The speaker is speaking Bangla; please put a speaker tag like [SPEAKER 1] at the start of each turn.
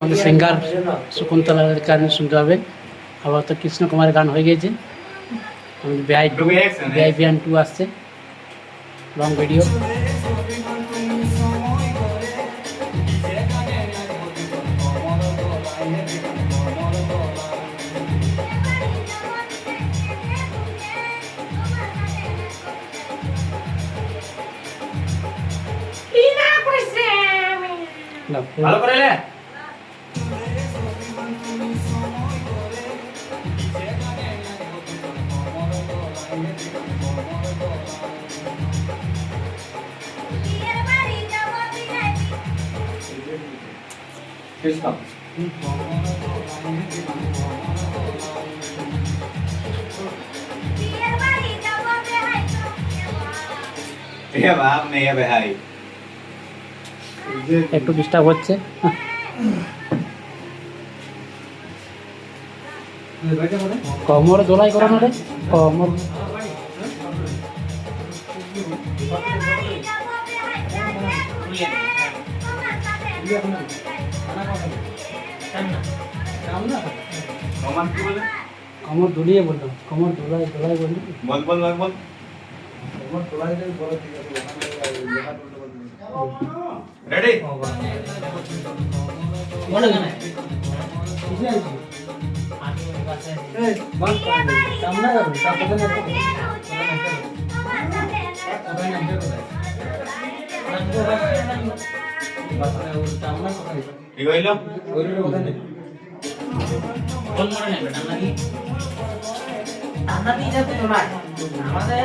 [SPEAKER 1] আমাদের সিঙ্গার শকুন্তলার গান শুনতে হবে। আবার তো কৃষ্ণ কুমারের গান হয়ে গেছে। আমাদের বিআইপিএন 2 আসছে, লং ভিডিও।
[SPEAKER 2] ভালো করে লে।
[SPEAKER 1] একটু ডিস্টার্ব হচ্ছে। কমর দোলাই করো না রে, কমর কমর দুলিয়ে বললাম, কমর দোলাই দোলাই বললি।
[SPEAKER 2] বল বল বল বল। রেডি
[SPEAKER 1] বলো না
[SPEAKER 2] ঠিক হইল।
[SPEAKER 3] আমাদের